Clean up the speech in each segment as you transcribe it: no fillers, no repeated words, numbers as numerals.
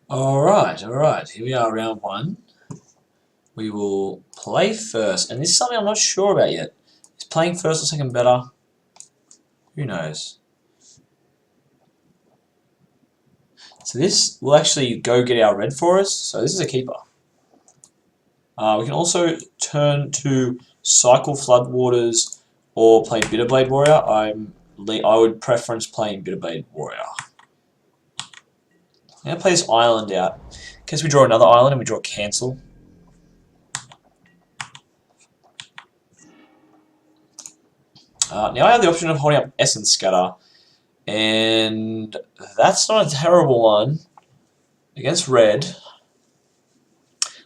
Alright, here we are, round one. We will play first, and this is something I'm not sure about yet. Is playing first or second better? Who knows? So this will actually go get our red for us, so this is a keeper. We can also turn to Cycle Floodwaters or play Bitterblade Warrior. I would preference playing Bitterblade Warrior. I'm going to play this island out. In case we draw another island and we draw cancel. Now I have the option of holding up Essence Scatter, and that's not a terrible one against red.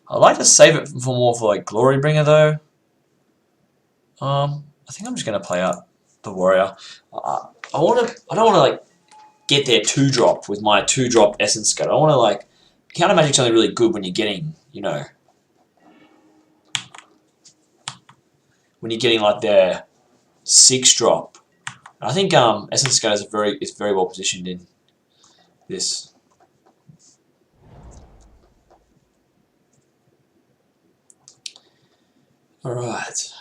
I'd like to save it for more for like Glorybringer though. I think I'm just gonna play out the warrior. I don't want to like get their 2-drop with my 2-drop Essence Scatter. I want to like counter magic's only really good when you're getting, you know, when you're getting like their 6-drop. I think Essence Scatter is very well positioned in this. Alright.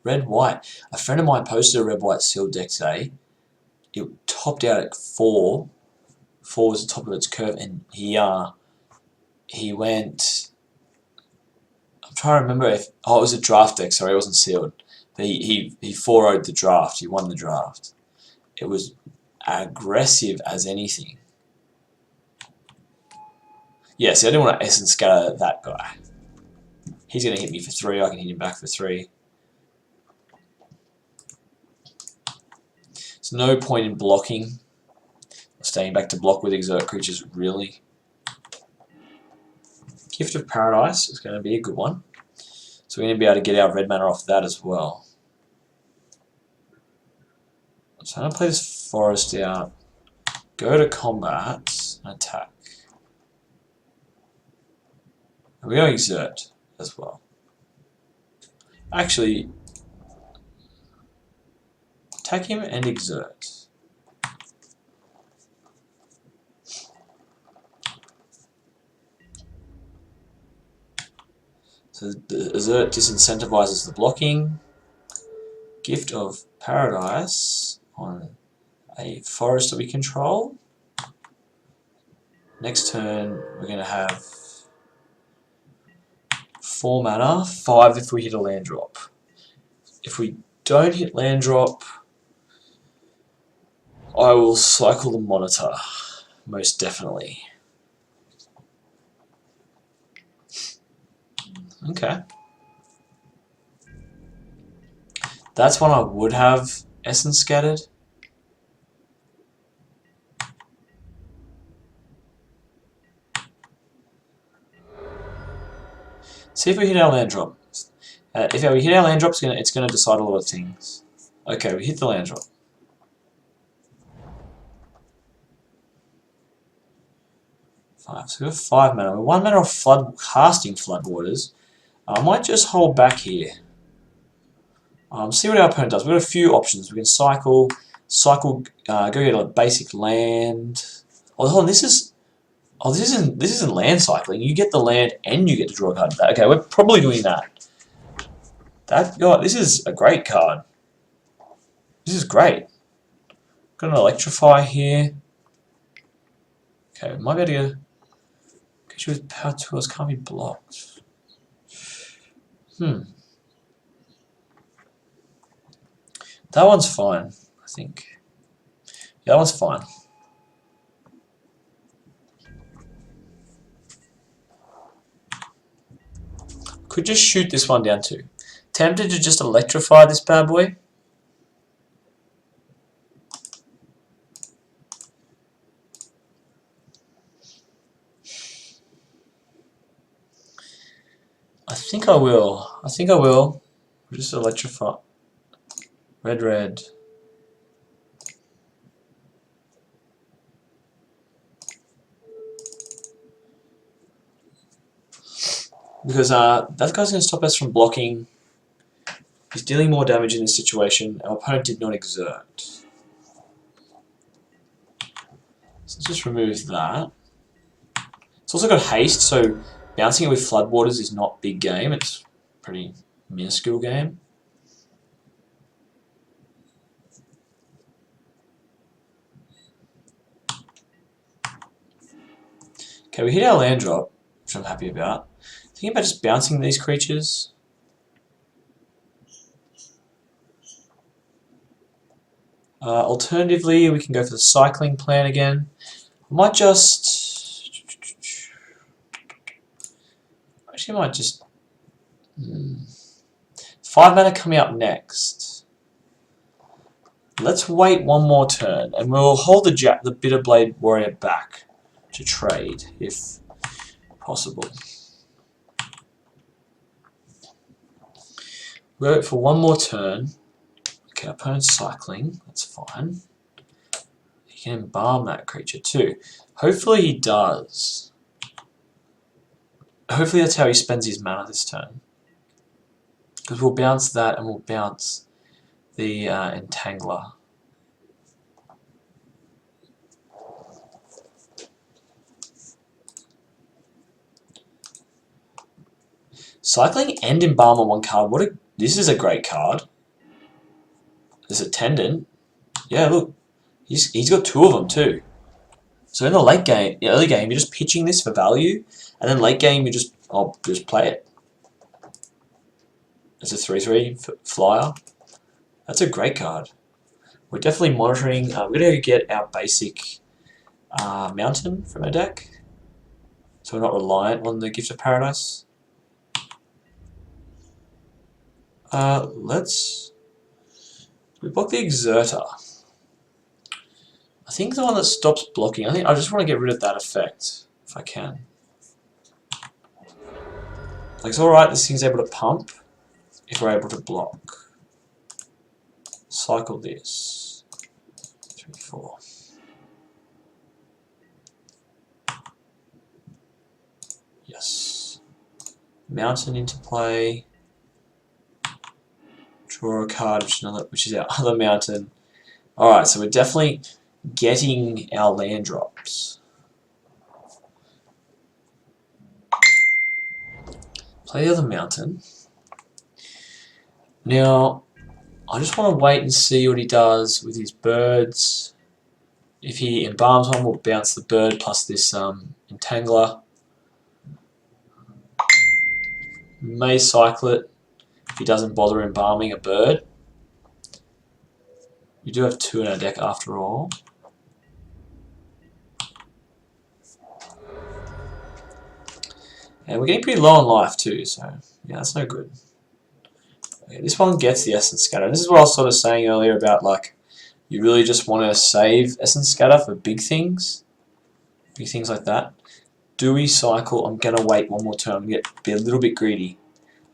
Red-white. A friend of mine posted a red-white sealed deck today. It topped out at 4. 4 was the top of its curve, and he went. I'm trying to remember if it was a draft deck. Sorry, it wasn't sealed. But he 4-0'd the draft. He won the draft. It was aggressive as anything. Yeah, see, I didn't want to Essence Scatter that guy. He's going to hit me for 3. I can hit him back for 3. There's no point in blocking. Staying back to block with exert creatures, really. Gift of Paradise is going to be a good one. So we're going to be able to get our red mana off that as well. So I'm going to play this forest out. Go to combat and attack. And we're going to exert as well. Actually, attack him and exert. So the exert disincentivizes the blocking. Gift of Paradise on a forest that we control. Next turn, we're going to have 4 mana, 5 if we hit a land drop. If we don't hit land drop, I will cycle the Monitor, most definitely. Okay. That's one I would have Essence Scattered. See if we hit our land drop. If we hit our land drop, it's gonna decide a lot of things. Okay, we hit the land drop. So we have 5 mana. We're 1 mana of casting Floodwaters. I might just hold back here. See what our opponent does. We've got a few options. We can cycle, go get a basic land. Oh, hold on, this isn't land cycling. You get the land and you get to draw a card. Okay, we're probably doing that. This is a great card. This is great. Got an Electrify here. Okay, we might be able to get you with Power Tools. Can't be blocked. That one's fine, I think. Yeah, that one's fine. Could just shoot this one down too. Tempted to just electrify this bad boy. I think I will. We'll just electrify. Red. Because that guy's going to stop us from blocking. He's dealing more damage in this situation. Our opponent did not exert. So let's just remove that. It's also got haste, so bouncing it with floodwaters is not big game. It's pretty minuscule game. Okay, we hit our land drop, which I'm happy about. Thinking about just bouncing these creatures. Alternatively, we can go for the cycling plan again. I might just... Actually, I might just... 5 mana coming up next. Let's wait one more turn, and we'll hold the Bitterblade Warrior back to trade, if possible. We'll wait for one more turn. Okay, opponent's cycling, that's fine. He can embalm that creature too. Hopefully he does. Hopefully that's how he spends his mana this turn. Because we'll bounce that and we'll bounce the Entangler. Cycling and Embalm on one card. This is a great card. There's a Tendon. Yeah, look. He's got 2 of them too. So in the late game, early game, you're just pitching this for value, and then late game you just play it. It's a 3/3 flyer. That's a great card. We're definitely monitoring. We're going to get our basic mountain from our deck, so we're not reliant on the Gift of Paradise. We block the Exerter. I think the one that stops blocking. I just want to get rid of that effect if I can. Like, it's alright, this thing's able to pump if we're able to block. Cycle this. 3, 4. Yes. Mountain into play. Draw a card, which is our other mountain. Alright, so we're definitely getting our land drops. Play the other mountain. Now, I just want to wait and see what he does with his birds. If he embalms one, we'll bounce the bird plus this Entangler. May cycle it if he doesn't bother embalming a bird. We do have 2 in our deck after all. And we're getting pretty low on life too, so yeah, that's no good. Okay, this one gets the Essence Scatter. This is what I was sort of saying earlier about, like, you really just want to save Essence Scatter for big things like that. Do we cycle? I'm going to wait one more turn. I'm going to be a little bit greedy.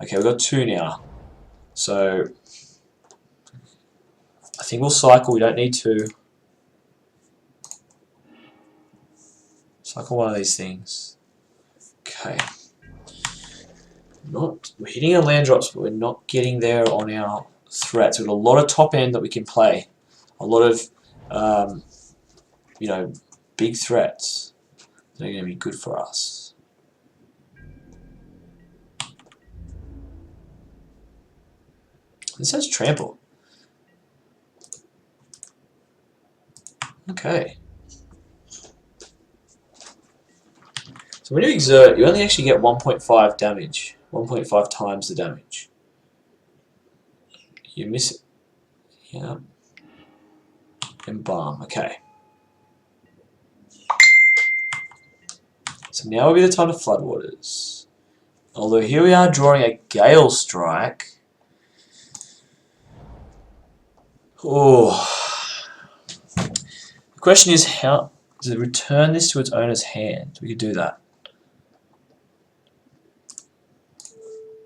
Okay, we've got 2 now. So, I think we'll cycle. We don't need 2. Cycle one of these things. Okay. We're hitting our land drops, but we're not getting there on our threats. We've got a lot of top end that we can play. A lot of, big threats that are going to be good for us. This says trample. Okay. So when you exert, you only actually get 1.5 damage. 1.5 times the damage. You miss it. Yeah. Embalm. Okay. So now will be the time of Floodwaters. Although here we are drawing a Gale Strike. Oh. The question is, how does it return this to its owner's hand? We could do that.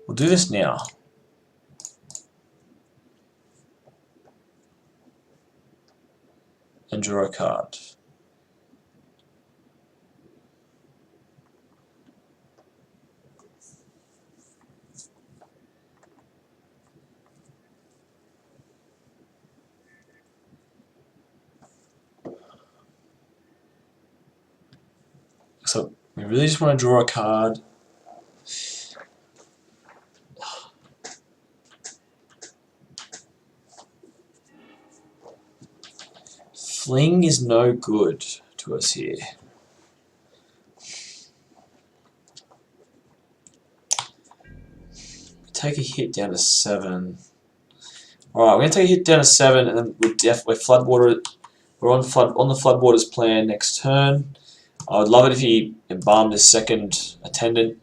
We'll do this now. And draw a card. So We really just want to draw a card. Fling is no good to us here. Take a hit down to 7. Alright, we're gonna take a hit down to 7, and then we're floodwater. We're on the floodwaters plan next turn. I would love it if he embalmed his second attendant.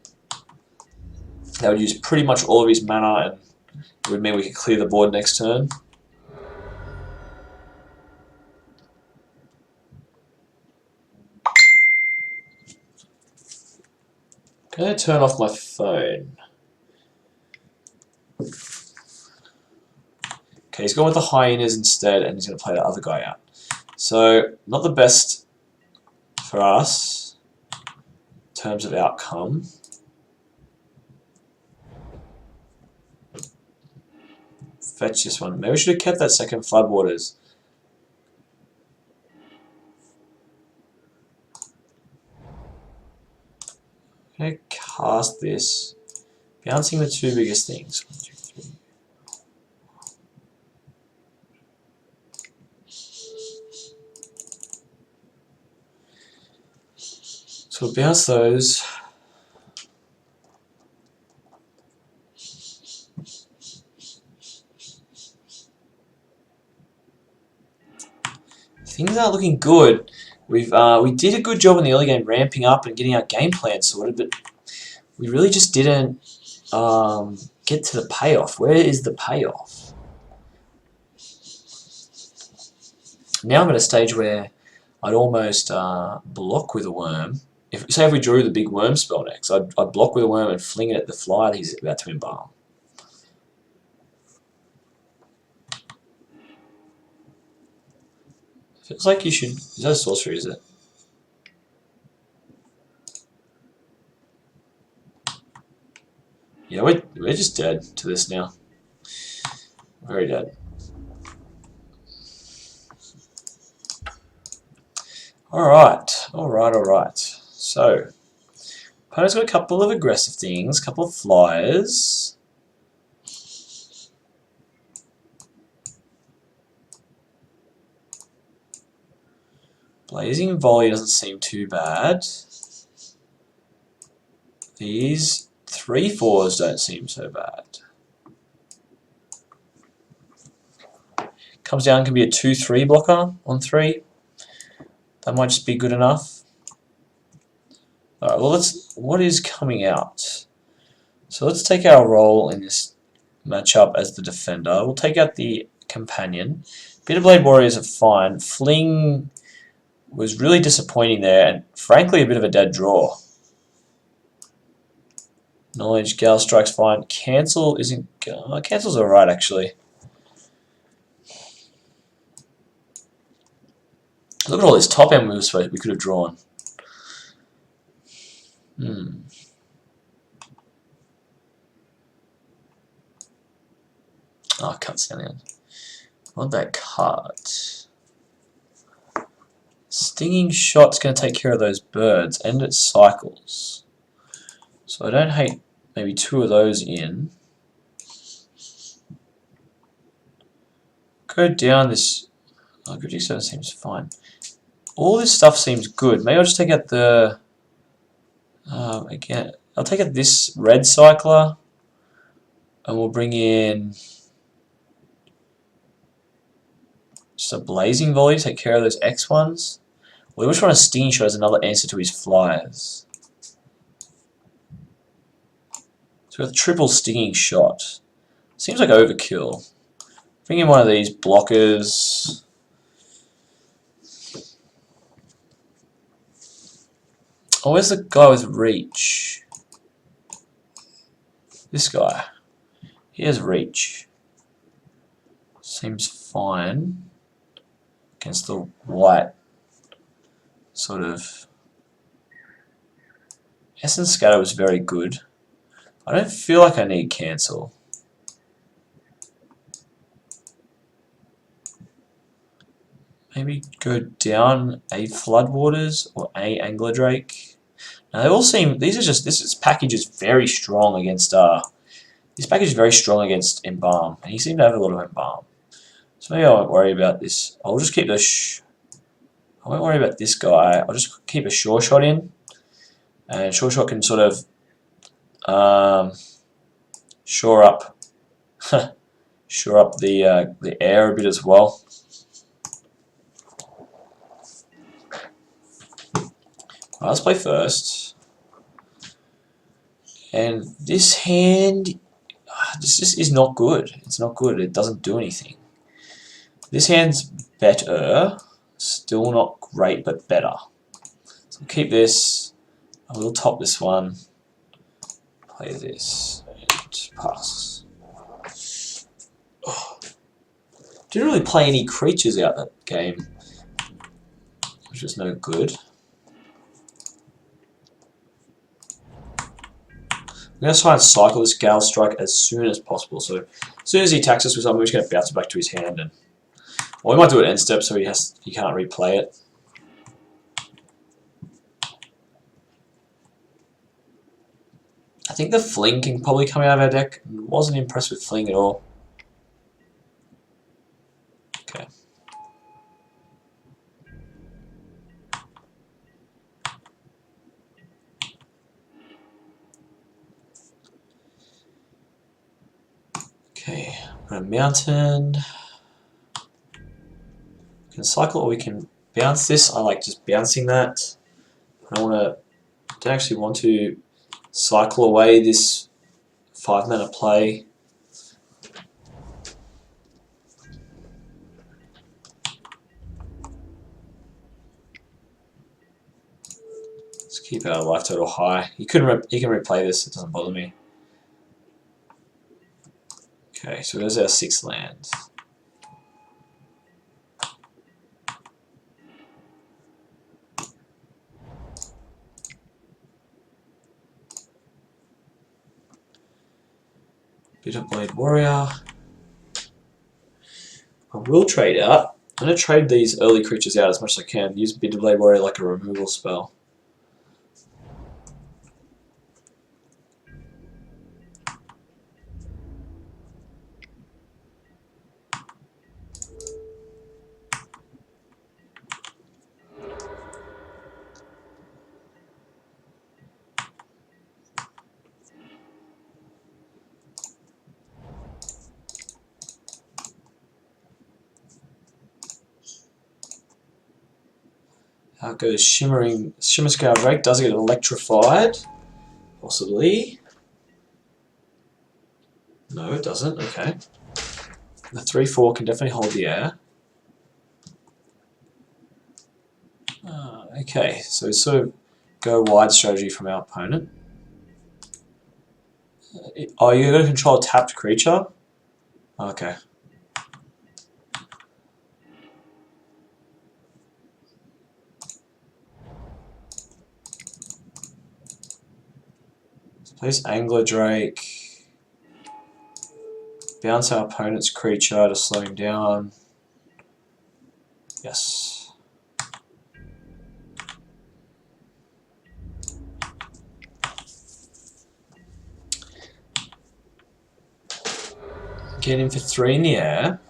That would use pretty much all of his mana, and it would mean we could clear the board next turn. I'm gonna turn off my phone. Okay, he's going with the hyenas instead, and he's going to play the other guy out. So, not the best for us in terms of outcome. Fetch this one. Maybe we should have kept that second floodwaters. I'm going to cast this, bouncing the two biggest things. 1, 2, 3. So we'll bounce those. Things aren't looking good. We did a good job in the early game ramping up and getting our game plan sorted, but we really just didn't get to the payoff. Where is the payoff? Now I'm at a stage where I'd almost block with a worm. Say if we drew the big worm spell next, I'd block with a worm and fling it at the flyer that he's about to embalm. Feels like you should... Is that a sorcery, is it? Yeah, we're just dead to this now. Very dead. Alright. So, opponent's got a couple of aggressive things, a couple of flyers. Blazing Volley doesn't seem too bad. These 3/4s don't seem so bad. Comes down, can be a 2/3 blocker on 3. That might just be good enough. Alright, well what is coming out? So let's take our role in this matchup as the defender. We'll take out the companion. Bitterblade Warriors are fine. Fling was really disappointing there, and frankly a bit of a dead draw. Knowledge, Gal Strike's fine. Cancel isn't... Cancel's alright actually. Look at all this top end we could have drawn. Oh, cut Stallion. I want that card. Stinging Shot's going to take care of those birds, and it cycles. So I don't hate maybe 2 of those in. Go down this... Oh, Gritty 7 seems fine. All this stuff seems good. Maybe I'll just take out the... again, I'll take out this red cycler, and we'll bring in just a Blazing Volley to take care of those X ones. We just want a Stinging Shot as another answer to his flyers. So we have a triple Stinging Shot. Seems like overkill. Bring in one of these blockers. Oh, where's the guy with reach? This guy. He has reach. Seems fine against the white sort of... Essence Scatter was very good. I don't feel like I need cancel. Maybe go down a Floodwaters or a Angler Drake. Now they all seem, this package is very strong against, this package is very strong against Embalm, and he seemed to have a lot of Embalm. So maybe I won't worry about this. I'll just keep I won't worry about this guy. I'll just keep a Sure Shot in, and Sure Shot can sort of shore up shore up the air a bit as well. Right, let's play first. And this hand, this just is not good. It's not good. It doesn't do anything. This hand's better. Still not great, but better. So we'll keep this. I will top this one. Play this and pass. Oh. Didn't really play any creatures out that game, which was no good. I'm going to try and cycle this Gale Strike as soon as possible. So as soon as he attacks us with something, we're just going to bounce it back to his hand. And well, we might do it end step so he can't replay it. I think the Fling can probably come out of our deck. Wasn't impressed with Fling at all. Okay. Okay, we're going to Mountain. We can cycle or we can bounce this. I like just bouncing that. I don't actually want to cycle away this 5-mana play. Let's keep our life total high. He can replay this. It doesn't bother me. Okay, so there's our 6th land. Bitterblade Warrior. I will trade out. I'm going to trade these early creatures out as much as I can. Use Bitterblade Warrior like a removal spell. Out goes Shimmer Scale Drake. Does it get electrified? Possibly. No, it doesn't. Okay. The 3/4 can definitely hold the air. Okay, so sort of go wide strategy from our opponent. Oh, you're going to control a tapped creature? Okay. Place Angler Drake. Bounce our opponent's creature to slow him down. Yes. Get him for 3 in the air.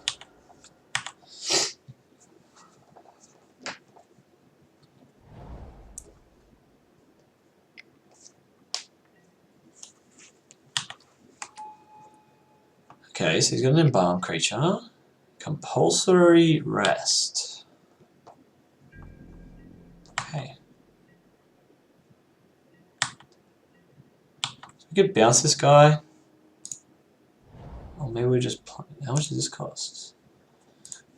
Okay, so he's got an Embalm creature. Compulsory Rest. Okay. So we could bounce this guy. Or maybe we just play. How much does this cost?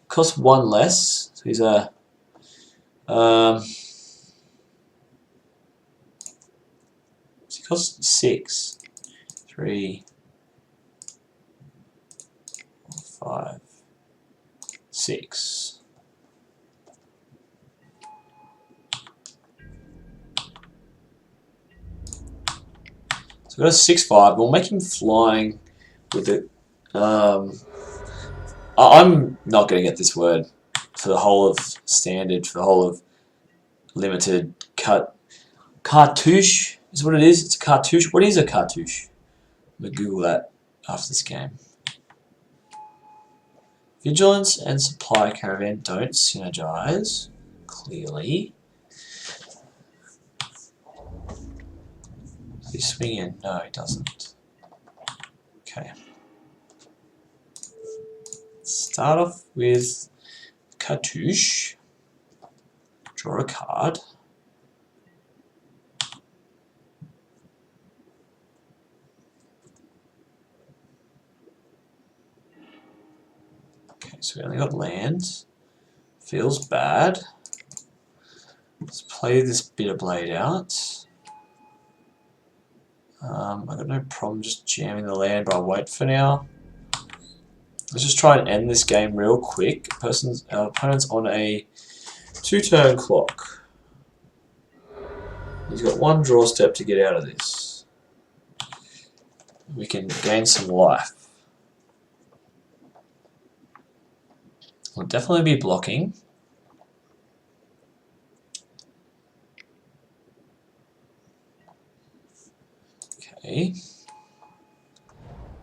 Costs 1 less. So he's a so he costs 6. 3, 5, 6. So we've got a 6/5. We'll make him flying with it. I'm not going to get this word for the whole of Standard, for the whole of Limited. Cut Cartouche is what it is. It's a cartouche. What is a cartouche? I'm going to Google that after this game. Vigilance and Supply Caravan don't synergize, clearly. Does he swing in? No, he doesn't. Okay. Start off with Cartouche. Draw a card. Okay, so we only got land. Feels bad. Let's play this Bitter Blade out. I've got no problem just jamming the land, but I'll wait for now. Let's just try and end this game real quick. Our opponent's on a 2-turn clock. He's got one draw step to get out of this. We can gain some life. We'll definitely be blocking. Okay.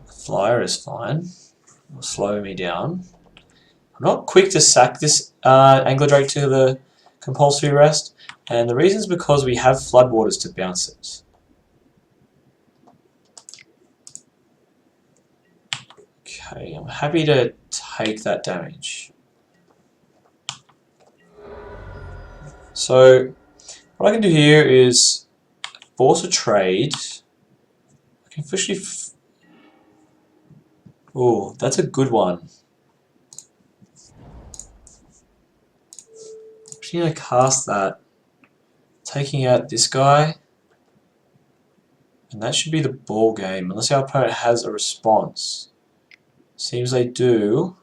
The flyer is fine. Will slow me down. I'm not quick to sack this Angler Drake to the compulsory rest, and the reason is because we have Floodwaters to bounce it. Okay, I'm happy to take that damage. So, what I can do here is force a trade. I can officially. Oh, that's a good one. I'm actually going to cast that, taking out this guy, and that should be the ball game, unless our opponent has a response. Seems they do.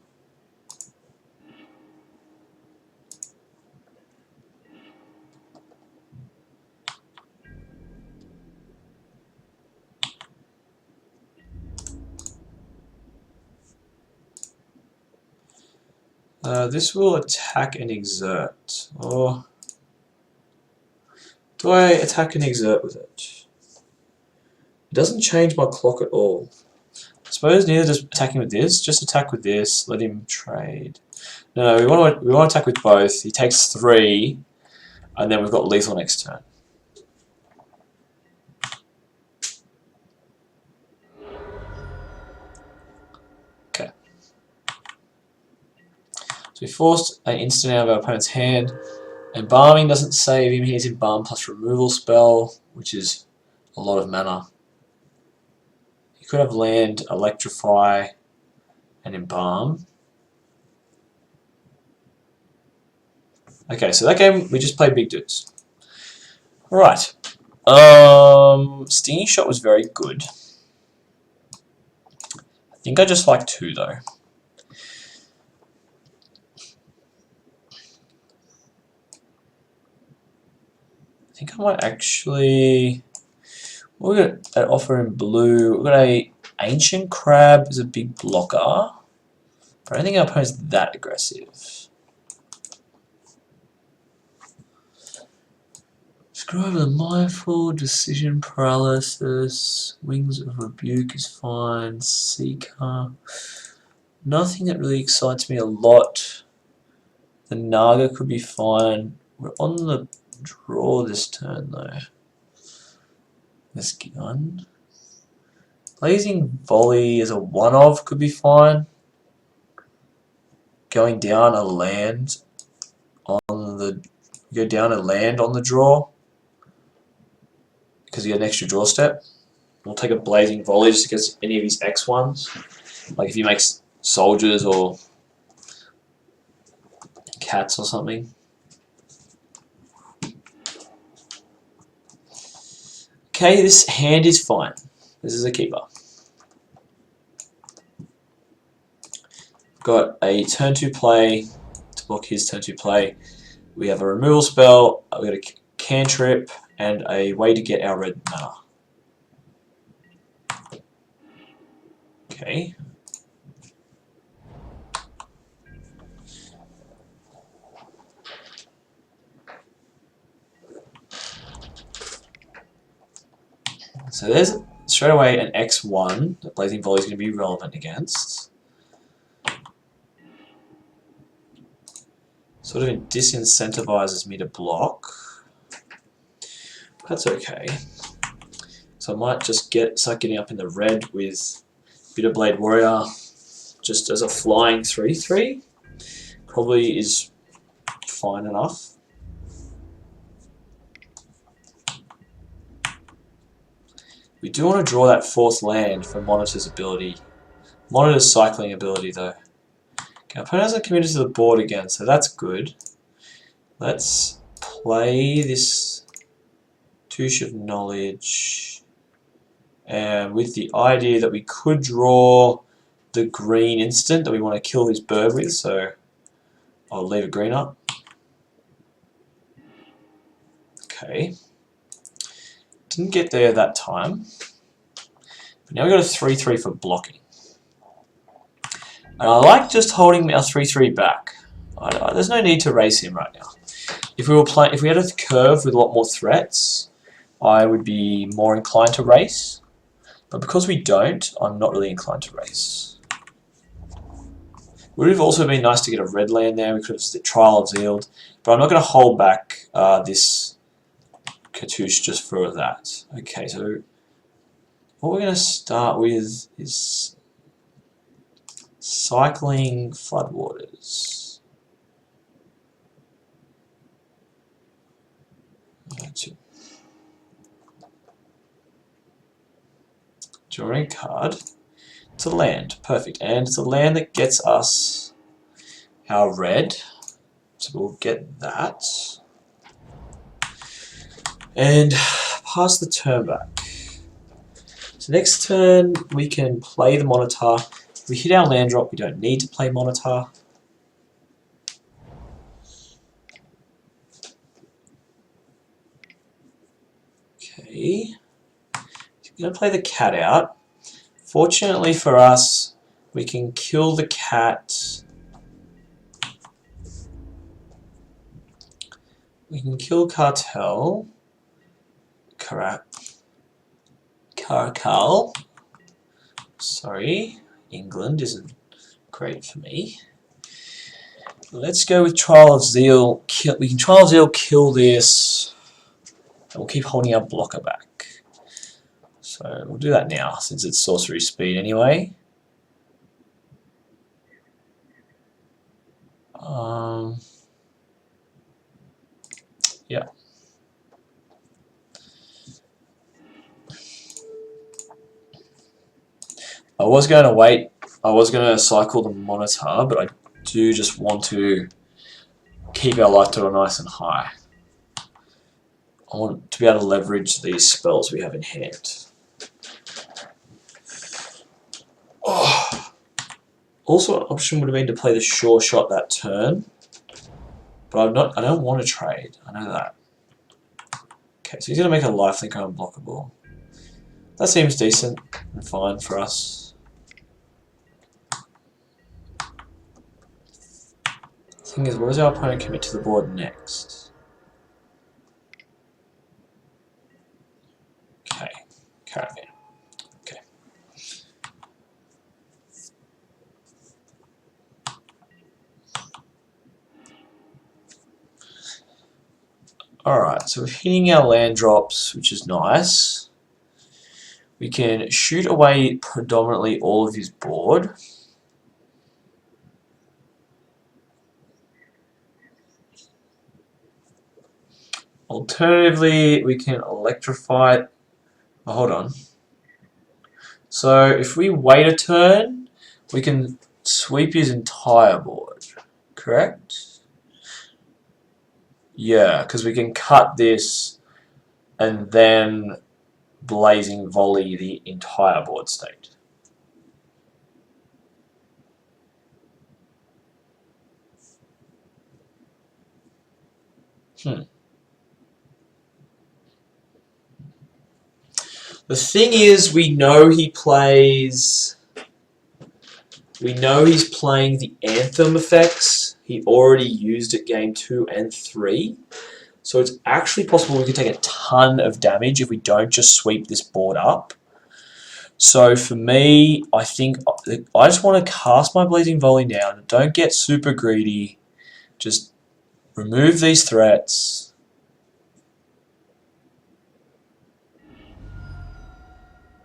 This will attack and exert. Or do I attack and exert with it? It doesn't change my clock at all. I suppose neither does attacking with this. Just attack with this. Let him trade. No, we want to attack with both. He takes 3, and then we've got lethal next turn. Okay. So we forced an instant out of our opponent's hand. Embalming doesn't save him. He needs Embalm plus removal spell, which is a lot of mana. He could have land, Electrify, and Embalm. Okay, so that game we just played big dudes. Alright. Stinging Shot was very good. I think I just like 2 though. I think I might actually. We're going to offer in blue. We've got a Ancient Crab is a big blocker, but I don't think our opponent's that aggressive. Screw over the Mindful, Decision Paralysis, Wings of Rebuke is fine, Seeker. Nothing that really excites me a lot. The Naga could be fine. We're on the draw this turn though. This gun. Blazing Volley as a one-of could be fine. Going down a land on the draw because you get an extra draw step. We'll take a Blazing Volley just against any of his X1s. Like if he makes soldiers or cats or something. Okay, this hand is fine. This is a keeper. Got a turn 2 play to block his turn 2 play. We have a removal spell, we got a cantrip, and a way to get our red mana. Okay. So there's straight away an X1 that Blazing Volley is going to be relevant against. Sort of disincentivizes me to block. That's okay. So I might just start getting up in the red with Bitter Blade Warrior just as a flying 3/3. Probably is fine enough. We do want to draw that 4th land for Monitor's ability. Monitor's cycling ability though. Okay, opponent hasn't committed to the board again, so that's good. Let's play this Touche of Knowledge, and with the idea that we could draw the green instant that we want to kill this bird with, so I'll leave a green up. Okay. Didn't get there that time. But now we've got a 3/3 for blocking. And I like just holding our 3/3 back. There's no need to race him right now. If we had a curve with a lot more threats, I would be more inclined to race. But because we don't, I'm not really inclined to race. Would have also been nice to get a red land there. We could have Trial of Sealed, but I'm not going to hold back this cartouche just for that. Okay, so what we're going to start with is cycling Floodwaters. Drawing a card. It's a land, perfect, and it's a land that gets us our red, so we'll get that. And pass the turn back. So next turn we can play the Monitor. If we hit our land drop, we don't need to play Monitor. Okay. I'm going to play the cat out. Fortunately for us, we can kill the cat. We can kill Cartel. Caracal. Sorry, England isn't great for me. Let's go with Trial of Zeal. We can Trial of Zeal kill this, and we'll keep holding our blocker back. So we'll do that now, since it's sorcery speed anyway. Yeah. I was going to wait. I was going to cycle the Monitor, but I do just want to keep our life total nice and high. I want to be able to leverage these spells we have in hand. Oh. Also, an option would have been to play the Sure Shot that turn, but I don't want to trade. I know that. Okay, so he's going to make a lifelink unblockable. That seems decent and fine for us. The thing is, what does our opponent commit to the board next? Okay, Caravan. Okay. Alright, so we're hitting our land drops, which is nice. We can shoot away predominantly all of his board. Alternatively, we can electrify it. Oh, hold on. So if we wait a turn, we can sweep his entire board, correct? Yeah, because we can cut this and then Blazing Volley the entire board state. The thing is, we know he's playing the Anthem effects. He already used it game 2 and 3. So it's actually possible we could take a ton of damage if we don't just sweep this board up. So for me, I think I just want to cast my Blazing Volley now. Don't get super greedy. Just remove these threats.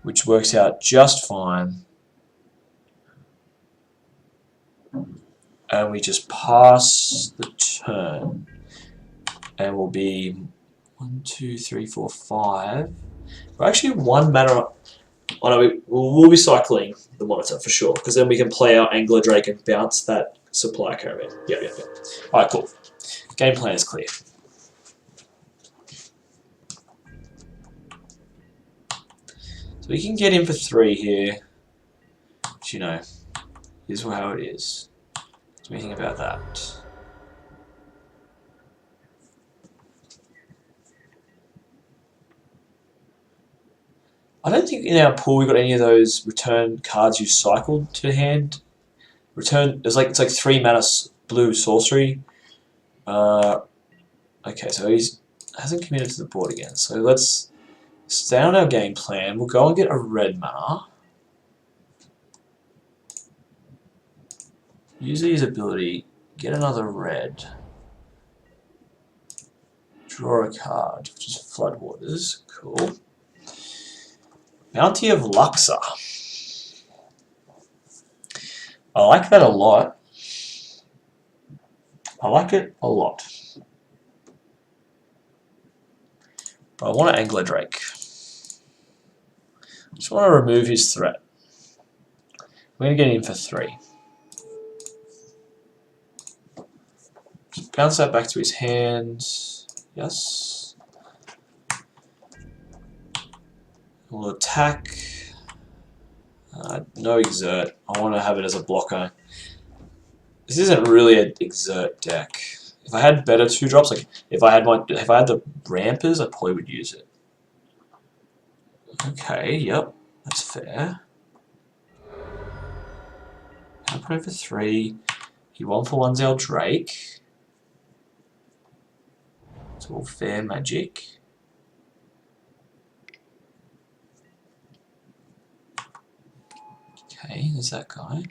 Which works out just fine. And we just pass the turn. And we'll be 1, 2, 3, 4, 5. We're actually 1 mana. Oh no, we'll be cycling the monitor for sure, because then we can play our Angler Drake and bounce that supply caravan. Yep. Alright, cool. Game plan is clear. So we can get in for 3 here. But you know, here's how it is. What do you think about that? I don't think in our pool we got any of those return cards you cycled to hand. Return. It's like 3 mana blue sorcery. Okay, so he hasn't committed to the board again. So let's stay on our game plan. We'll go and get a red mana. Use his ability. Get another red. Draw a card, which is Floodwaters. Cool. Bounty of Luxor. I like that a lot. I like it a lot. But I want an Angler Drake. I just want to remove his threat. We're going to get in for 3. Just bounce that back to his hand. Yes. We'll attack. No exert. I want to have it as a blocker. This isn't really an exert deck. If I had better 2-drops, like if I had the Rampers, I probably would use it. Okay, yep, that's fair. I'll put it for 3. He 1-for-1's our Drake. It's all fair magic. Okay, there's that guy.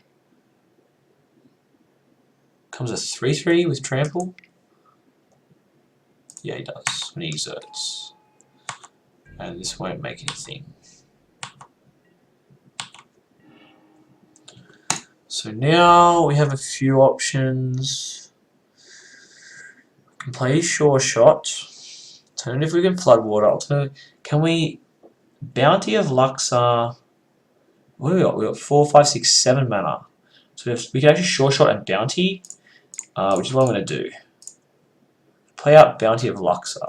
Comes a 3/3 with trample. Yeah, he does when he exerts. And this won't make anything. So now we have a few options. We can play Sure Shot. Alternative, we can Floodwater. Alternative, can we Bounty of Luxor? What do we got? We got 4, 5, 6, 7 mana. So we can actually Sure Shot and Bounty, which is what I'm going to do. Play out Bounty of Luxor.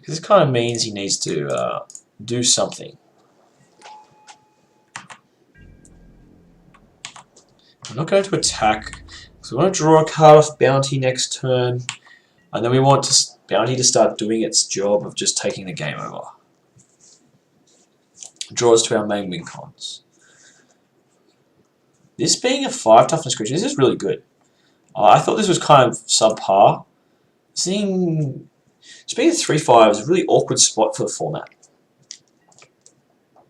This kind of means he needs to do something. I'm not going to attack, because we want to draw a card off Bounty next turn, and then we want Bounty to start doing its job of just taking the game over. Draw us to our main win cons. This being a 5 toughness creature, this is really good. I thought this was kind of subpar. Seeing just being a 3/5 is a really awkward spot for the format.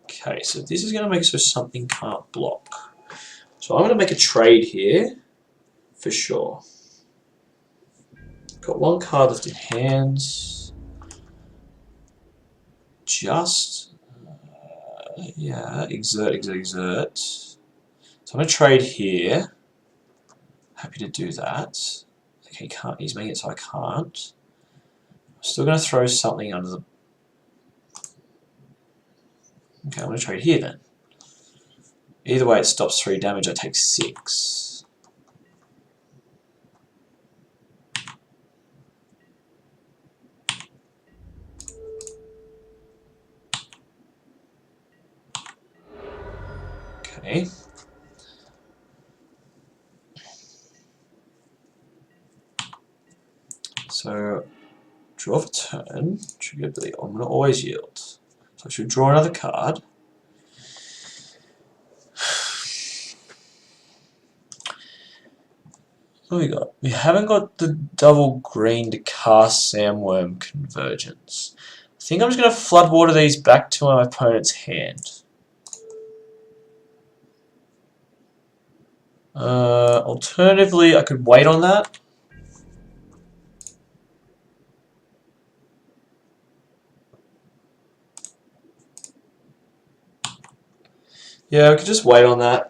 Okay, so this is going to make it so something can't block. So I'm going to make a trade here, for sure. Got 1 card left in hands. Just, yeah, exert. So I'm going to trade here. Happy to do that. Okay, can't. He's making it so I can't. I'm still going to throw something under the... Okay, I'm going to trade here then. Either way, it stops 3 damage. I take 6. Okay. So, draw for turn. Trigger ability. I'm going to always yield. So I should draw another card. What do we got? We haven't got the double green to cast Sandworm Convergence. I think I'm just going to floodwater these back to my opponent's hand. Alternatively, I could wait on that. Yeah, we could just wait on that.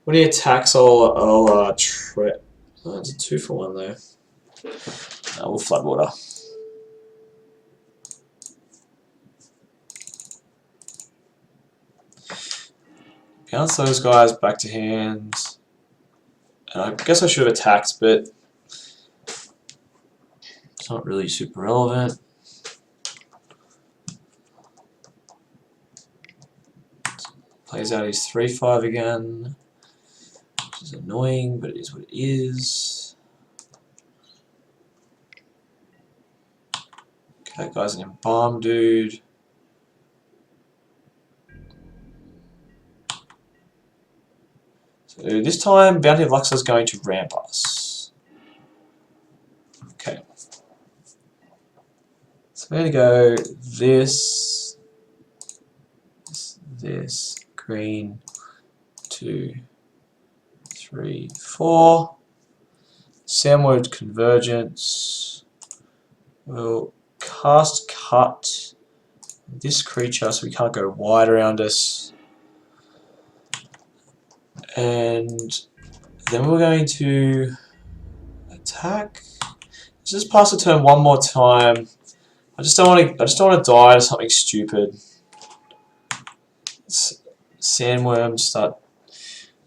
When he attacks, I'll try. Oh, it's a 2-for-1 there. No, we'll floodwater. Bounce those guys back to hand. And I guess I should have attacked, but it's not really super relevant. Plays out his 3-5 again, which is annoying, but it is what it is. Okay, that guy's an embalm dude. So this time, Bounty of Luxor is going to ramp us. Okay. So we're going to go this, green, 2, 3, 4. Sandward Convergence. We'll cast Cut this creature so we can't go wide around us. And then we're going to attack. Let's just pass the turn one more time. I just don't want to die to something stupid. Sandworms start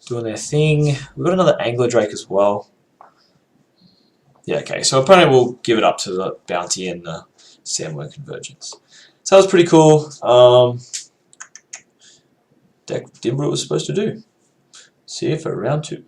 doing their thing. We've got another Angler Drake as well. Yeah, okay. So opponent will give it up to the bounty and the Sandworm Convergence. So that was pretty cool. Deck did what it was supposed to do. See you for round 2.